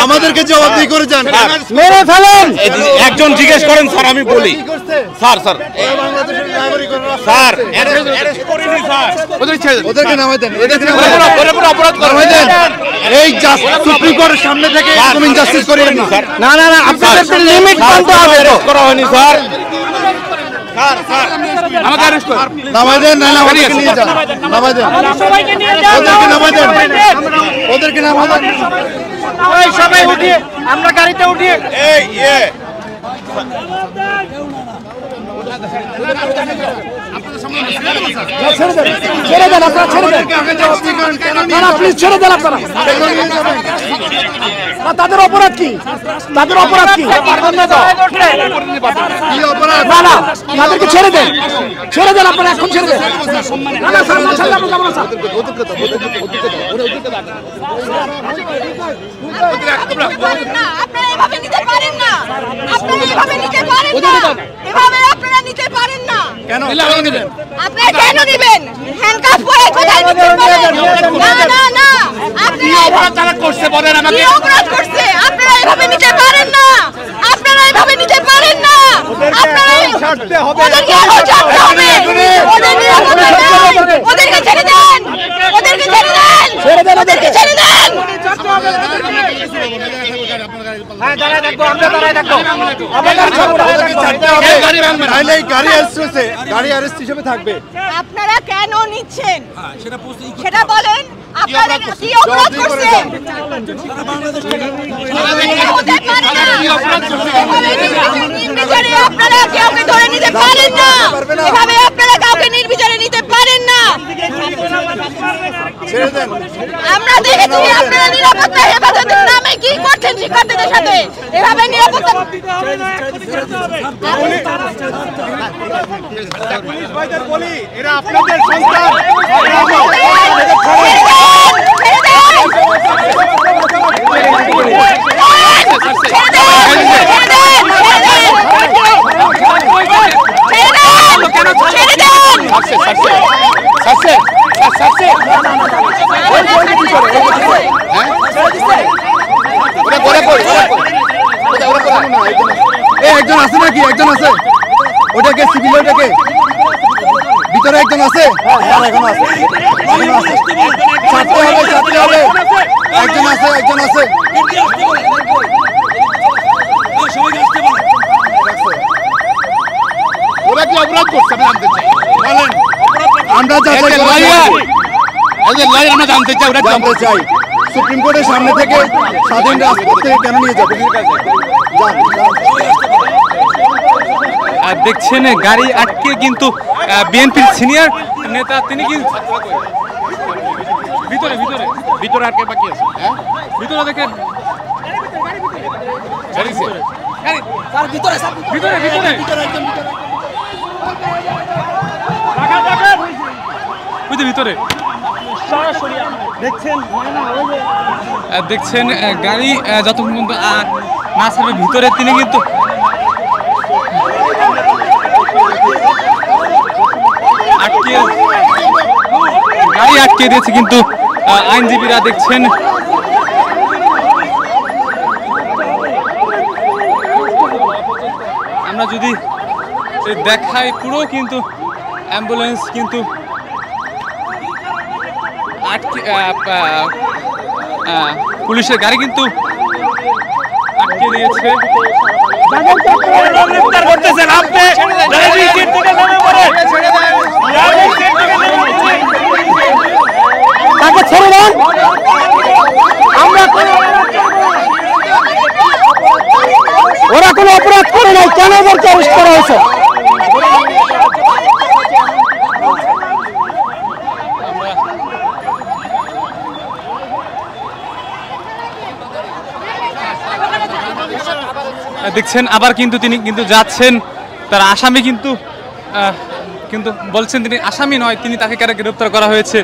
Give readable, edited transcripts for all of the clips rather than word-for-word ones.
আমাদেরকে জবাবদিহি করে যান। মেরে ফেলেন। একজন জিজ্ঞেস করেন স্যার, আমি বলি স্যার স্যার স্যার ওদেরকে নামাই দেন, এই সুপ্রিম কোর্টের সামনে থেকে জাস্টিস করিয়েন না স্যার। না না না, আপনাদের লিমিট মানতে হবে। করা হয়নি স্যার। স্যার স্যার আমাকে অ্যারেস্ট করুন, নামাই দেন। না না, ওদেরকে নিয়ে যান, নামাই দেন, সবাইকে নিয়ে যান, ওদেরকে নামাই দেন, ওদেরকে নামাই দেন। ওই সবাই উঠিয়ে, আমরা গাড়িতে উঠিয়ে। এই ছেড়ে দেন, আপনারা ছেড়ে দেন, প্লিজ ছেড়ে দেন আপনারা। তাদের অপরাধ কি? তাদের অপরাধ কি? না না, তাদেরকে ছেড়ে দেন, ছেড়ে দেন আপনারা, এখন ছেড়ে দেন। এভাবে নিতে পারেন না, আপনারা এভাবে নিতে পারেন না, এভাবে আপনারা নিতে পারেন না। কেন নেবেন? আপনারা কেন নেবেন? হ্যান্ডকাফ পরে কোথায় নিতে পারেন? না না না, আপনারা অপরাধ করছে বলেন আমাকে, কি অপরাধ করছে? আপনারা এভাবে নিতে পারেন না, আপনারা এভাবে নিতে পারেন না, আপনারা ছাড়তে হবে, ওদেরকে আরো ছাড়তে হবে, ওদের নিরাপত্তা নাই, ওদেরকে ছেড়ে দেন, ওদেরকে ছেড়ে দেন, ছেড়ে দেন, ওদেরকে ছেড়ে দেন। হ্যাঁ, দাঁড়ায় থাকবো, আমরা দাঁড়ায় থাকবো। গাড়ি অ্যারেস্ট হিসেবে থাকবে। আপনারা কেন নিচ্ছেন সেটা বলেন। আপনারা কি অপরাধ করছেন? নির্বিচারে আপনারা কাউকে ধরে নিতে পারেন না, এভাবে আপনারা কাউকে নির্বিচারে নিতে পারেন না। আমরা দেখেছি আপনারা নিরাপত্তা হেফাজতের নামে কি করছেন শিক্ষার্থীদের সাথে, এভাবে নিরাপত্তা। এরা আপনাদের সন্তান। একজন আছে নাকি? একজন আছে, ওটাকে সিভিল, ওটাকে ভিতরে একজন আছে, এখন আছে, ছাড়তে হবে, ছাড়তে হবে, একজন আছে, একজন আছে। ওরা কি অপরাধ করছে আমি জানতে চাই, বলেন। আমরা আমরা জানতে চাই, ওরা জানতে চাই সুপ্রিম কোর্টের সামনে থেকে স্বাধীন রাজপথ থেকে কেন নিয়ে যাবে? দেখছেন গাড়ি আটকে কিন্তু বিএনপির সিনিয়র নেতা তিনি কিন্তু ভিতরে ভিতরে ভিতরে আটকে বাকি আছে, ভিতরে দেখেন, ভিতরে ভিতরে ভিতরে দেখছেন গাড়ি যতক্ষণ পর্যন্ত না ছাড়বে ভিতরে তিনি কিন্তু গাড়ি আটকে দিয়েছে কিন্তু আইনজীবীরা। দেখছেন আমরা যদি দেখাই পুরো কিন্তু অ্যাম্বুলেন্স কিন্তু আটকে, পুলিশের গাড়ি কিন্তু আটকে দিয়েছে। তাকে ছেড়ে দেন, আমরা ওরা কোনো অপরাধ করে নাই, কেন ওদেরকে অ্যারেস্ট করা হয়েছে? দেখছেন আবার কিন্তু তিনি কিন্তু যাচ্ছেন, তার আসামি কিন্তু কিন্তু বলছেন তিনি আসামি নয়, তিনি তাকে কেন গ্রেফতার করা হয়েছে।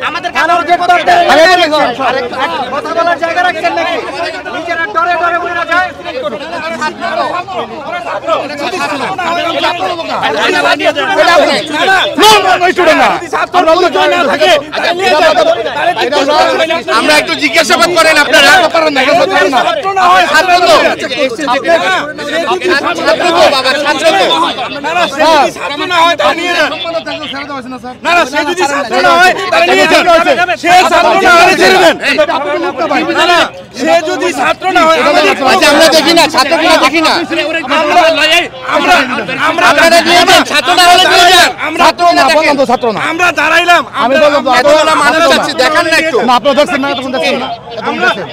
আমাদের কথা বলার জায়গা রাখছেন নাকি? আমরা একটু জিজ্ঞাসাবাদ করেন আপনারা আমরা দেখি না ছাত্রগুলো দেখি না আমরা দাঁড়াইলাম মানুষ যাচ্ছে দেখান না একটু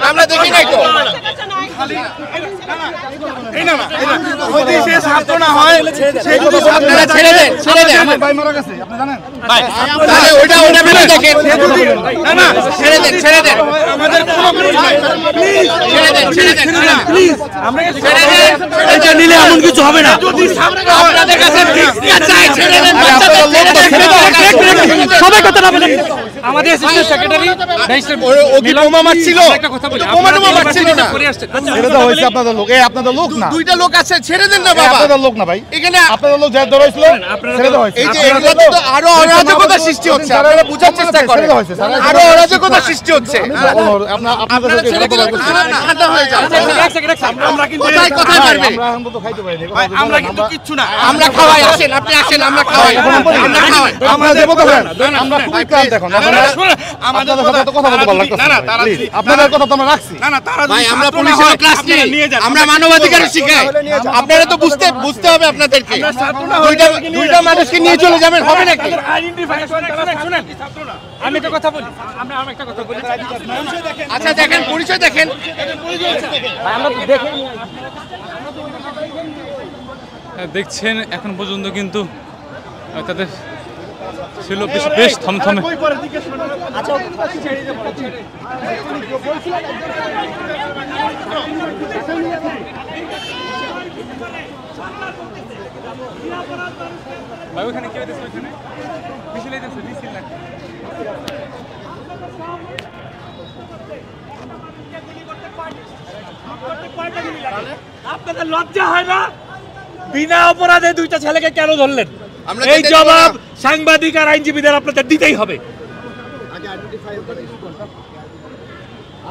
আমরা দেখি না একটু ছাত্র না হয় ছেড়ে দেন ওইটা ফেলে দেখেন ছেড়ে দেন ছেড়ে দেন এটা নিলে এমন কিছু হবে না আপনাদের কাছে ছেড়ে দেন সবাই কথা না বলেন আমাদের অ্যাসিস্ট্যান্ট সেক্রেটারি ও কি বোমা মারছিল একটা কথা বলি বোমা মারছিল না ছেড়ে দেওয়া হয়েছে আপনাদের লোক এই আপনাদের লোক না দুইটা লোক আছে ছেড়ে দেন না বাবা আপনাদের লোক না ভাই এখানে আপনাদের লোক যা ধরা হয়েছিল ছেড়ে দেওয়া হয়েছে এই যে এগুলোতে তো আরো অরাজকতা সৃষ্টি হচ্ছে আপনারা বুঝার চেষ্টা করেন আরো অরাজকতা সৃষ্টি হচ্ছে আপনাদের ঠান্ডা হয়ে যাও আমরা কিন্তু কোথায় কোথায় পারবে আমরা এখন তো খাইতে পারি আমরা কিন্তু কিচ্ছু না আমরা খাওয়াই আসেন আপনি আসেন আমরা খাওয়াই আমরা খাওয়াই আমরা দেবো তো আমরা খুবই ক্লান্ত এখন আমাদের সাথে তো কথা বলতে ভালো লাগতেছে আপনাদের কথা তো আমরা রাখছি না না তারা ভাই আমরা পুলিশের ক্লাস নিই আমরা মানবাধিকার শিখাই আপনারা তো বুঝতে হবে আপনাদেরকে দুইটা মানুষকে নিয়ে চলে যাবেন হবে নাকি আমি একটা কথা বলি আমরা একটা কথা বলি আচ্ছা দেখেন পরিচয় দেখেন দেখছেন এখন পর্যন্ত কিন্তু তাদের ছিল বেশ থমথমে। ওখানে কে দিচ্ছে ওখানে মিছিল দিচ্ছে মিছিল না আপনাদের লজ্জা হয় না বিনা অপরাধে দুইটা ছেলেকে কেন ধরলেন এই জবাব সাংবাদিক আর আইনজীবীদের আপনাদের দিতেই হবে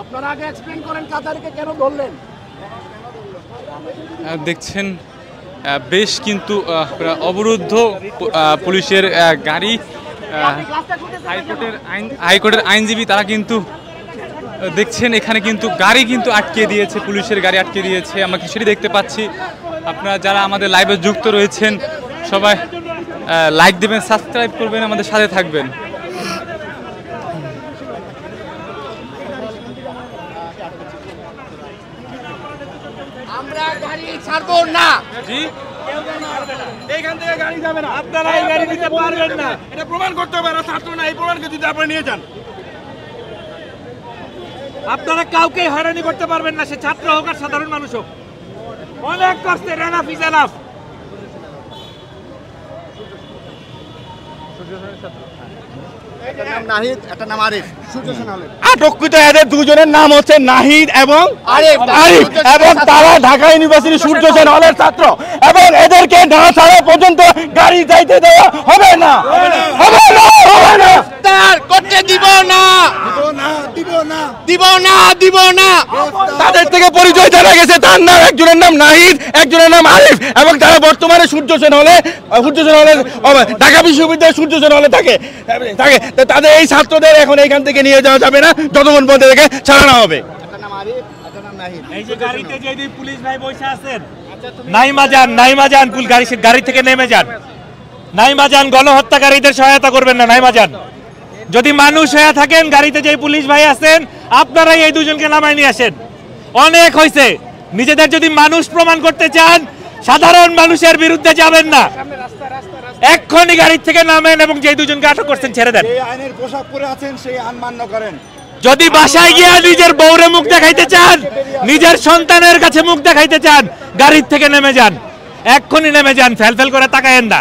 আপনারা আগে এক্সপ্লেইন করেন কাতারকে কেন ধরলেন দেখছেন বেশ কিন্তু অবরুদ্ধ পুলিশের গাড়ি হাইকোর্টের আইনজীবী তারা কিন্তু দেখছেন এখানে কিন্তু গাড়ি কিন্তু আটকে দিয়েছে পুলিশের গাড়ি আটকে দিয়েছে আমরা সেটি দেখতে পাচ্ছি আপনারা যারা আমাদের লাইভে যুক্ত রয়েছেন সবাই লাইক দেবেন সাবস্ক্রাইব করবেন আমাদের সাথে থাকবেন আমরা গাড়ি ছাড়বো না জি এইখান থেকে গাড়ি যাবে না আপনারা এই গাড়ি নিতে পারবেন না এটা প্রমাণ করতে হবে আর ছাত্র না এই প্রমাণকে যদি আপনারা নিয়ে যান আপনারা কাউকে হয়রানি করতে পারবেন না সে ছাত্র হোক আর সাধারণ মানুষ হোক অনেক কষ্টে এনাফ ইজ এনাফ আটককৃত এদের দুজনের নাম হচ্ছে নাহিদ এবং আরিফ এবং তারা ঢাকা ইউনিভার্সিটি সূর্য সেন হলের ছাত্র এবং এদেরকে না ছাড়া পর্যন্ত গাড়ি যাইতে দেওয়া হবে না করতে দিব না তাদের থেকে পরিচয় জানা গেছে তার নাম একজনের নাম নাহিদ একজনের নাম আরিফ এবং তারা বর্তমানে সূর্য সেন হলের ঢাকা বিশ্ববিদ্যালয়ের সূর্য সেন হলে থাকে তাদের এই ছাত্রদের এখন এইখান থেকে নিয়ে যাওয়া যাবে না যতক্ষণ পর্যন্ত এদেরকে ছাড়ানো হবে এই যে গাড়িতে যে দুই পুলিশ ভাই বসে আছেন নাইমা যান গাড়ি থেকে নেমে যান নাইমা যান গণহত্যাকারীদের সহায়তা করবেন না নাইমা যান যদি মানুষ হয়ে থাকেন গাড়িতে যে পুলিশ ভাই আছেন আপনারাই এই দুজনকে নামায় নিয়ে আসেন অনেক হয়েছে নিজেদের যদি মানুষ প্রমাণ করতে চান সাধারণ মানুষের বিরুদ্ধে যাবেন না এক্ষুনি গাড়ি থেকে নামেন এবং যে দুজনকে আটক করছেন ছেড়ে দেন আইনের পোশাক পরে আছেন সেই আইন মান্য করেন যদি বাসায় গিয়ে নিজের বউরে মুখ দেখাইতে চান নিজের সন্তানের কাছে মুখ দেখাইতে চান গাড়ি থেকে নেমে যান এক্ষুনি নেমে যান ফেল করে তাকায়েন না